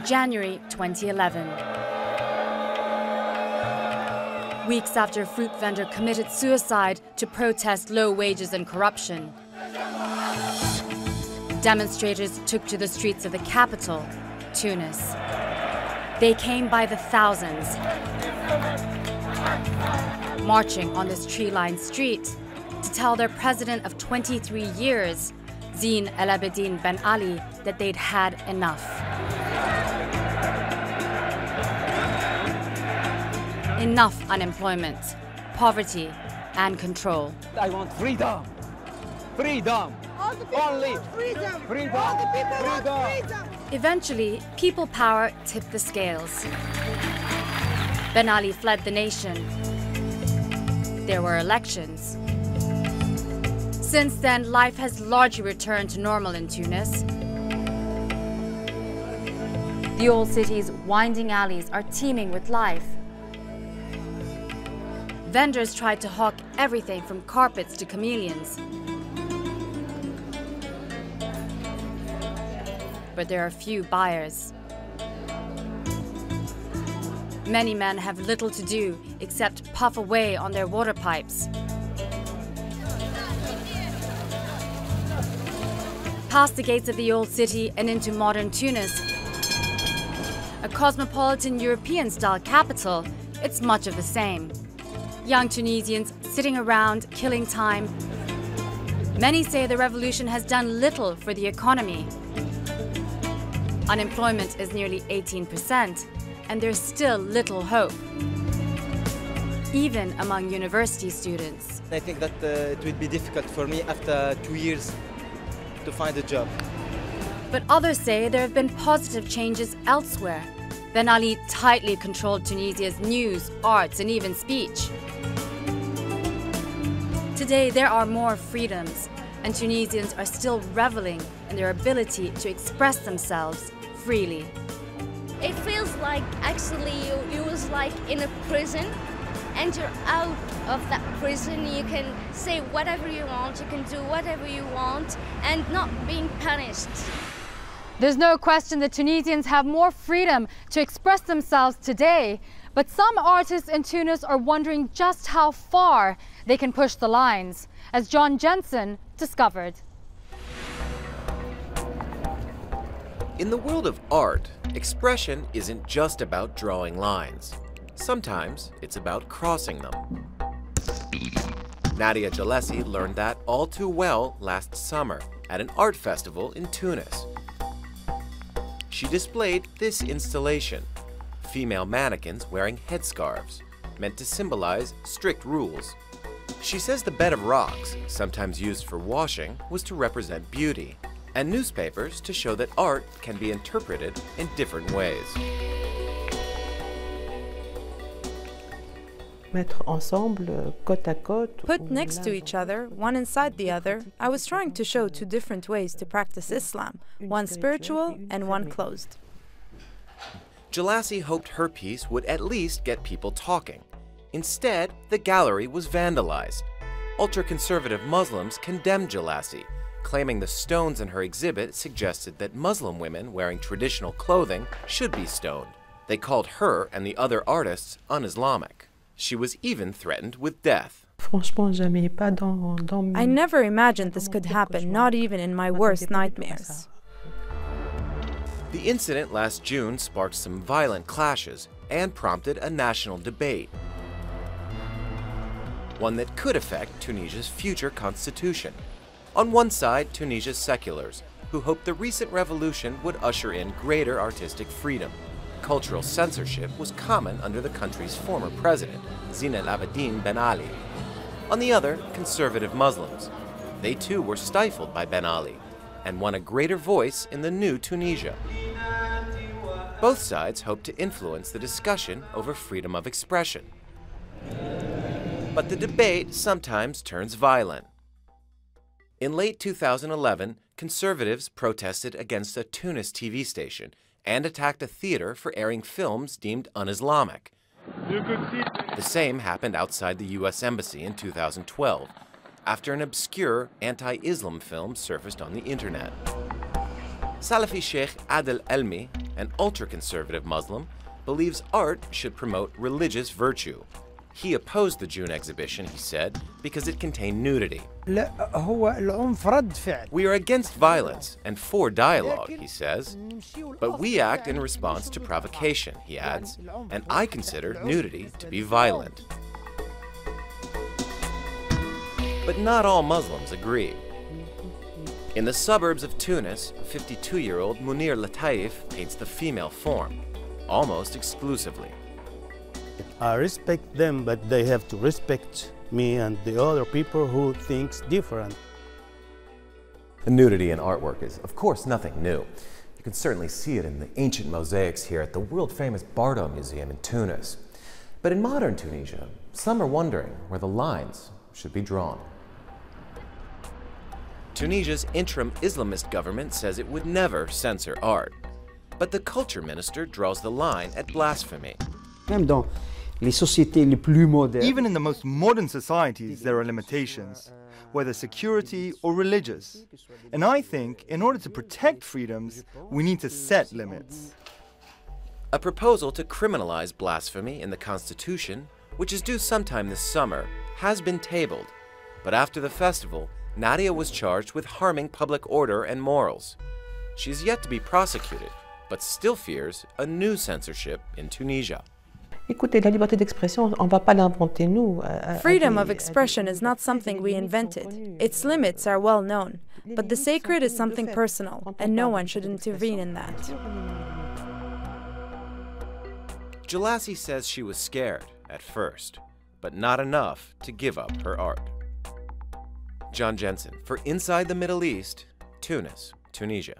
January 2011. Weeks after a fruit vendor committed suicide to protest low wages and corruption, demonstrators took to the streets of the capital, Tunis. They came by the thousands, marching on this tree-lined street to tell their president of 23 years, Zine El Abidine Ben Ali, that they'd had enough. Enough unemployment, poverty, and control. I want freedom. Freedom. Only freedom. Freedom. All the people want freedom. Eventually, people power tipped the scales. Ben Ali fled the nation. There were elections. Since then, life has largely returned to normal in Tunis. The old city's winding alleys are teeming with life. Vendors tried to hawk everything from carpets to chameleons. But there are few buyers. Many men have little to do except puff away on their water pipes. Past the gates of the old city and into modern Tunis, a cosmopolitan European-style capital, it's much of the same. Young Tunisians sitting around, killing time. Many say the revolution has done little for the economy. Unemployment is nearly 18%, and there's still little hope, even among university students. I think that it will be difficult for me after 2 years to find a job. But others say there have been positive changes elsewhere. Ben Ali tightly controlled Tunisia's news, arts, and even speech. Today, there are more freedoms, and Tunisians are still reveling in their ability to express themselves freely. It feels like actually you was like in a prison, and you're out of that prison. You can say whatever you want, you can do whatever you want, and not being punished. There's no question that Tunisians have more freedom to express themselves today, but some artists in Tunis are wondering just how far they can push the lines, as John Jensen discovered. In the world of art, expression isn't just about drawing lines. Sometimes it's about crossing them. Nadia Jalesi learned that all too well last summer at an art festival in Tunis. She displayed this installation, female mannequins wearing headscarves, meant to symbolize strict rules. She says the bed of rocks, sometimes used for washing, was to represent beauty, and newspapers to show that art can be interpreted in different ways. Put next to each other, one inside the other, I was trying to show two different ways to practice Islam, one spiritual and one closed. Jalasi hoped her piece would at least get people talking. Instead, the gallery was vandalized. Ultra-conservative Muslims condemned Jalasi, claiming the stones in her exhibit suggested that Muslim women wearing traditional clothing should be stoned. They called her and the other artists un-Islamic. She was even threatened with death. I never imagined this could happen, not even in my worst nightmares. The incident last June sparked some violent clashes and prompted a national debate, one that could affect Tunisia's future constitution. On one side, Tunisia's seculars, who hoped the recent revolution would usher in greater artistic freedom. Cultural censorship was common under the country's former president, Zine El Abidine Ben Ali. On the other, conservative Muslims. They too were stifled by Ben Ali and won a greater voice in the new Tunisia. Both sides hoped to influence the discussion over freedom of expression. But the debate sometimes turns violent. In late 2011, conservatives protested against a Tunis TV station and attacked a theater for airing films deemed un-Islamic. The same happened outside the U.S. Embassy in 2012, after an obscure anti-Islam film surfaced on the internet. Salafi Sheikh Adel Elmi, an ultra-conservative Muslim, believes art should promote religious virtue. He opposed the June exhibition, he said, because it contained nudity. We are against violence and for dialogue, he says. But we act in response to provocation, he adds, and I consider nudity to be violent. But not all Muslims agree. In the suburbs of Tunis, 52-year-old Munir Lataif paints the female form, almost exclusively. I respect them, but they have to respect me and the other people who think different. The nudity in artwork is, of course, nothing new. You can certainly see it in the ancient mosaics here at the world-famous Bardo Museum in Tunis. But in modern Tunisia, some are wondering where the lines should be drawn. Tunisia's interim Islamist government says it would never censor art. But the culture minister draws the line at blasphemy. Even in the most modern societies, there are limitations, whether security or religious. And I think in order to protect freedoms, we need to set limits. A proposal to criminalize blasphemy in the Constitution, which is due sometime this summer, has been tabled. But after the festival, Nadia was charged with harming public order and morals. She is yet to be prosecuted, but still fears a new censorship in Tunisia. Freedom of expression is not something we invented. Its limits are well known. But the sacred is something personal, and no one should intervene in that. Jelassi says she was scared at first, but not enough to give up her art. John Jensen for Inside the Middle East, Tunis, Tunisia.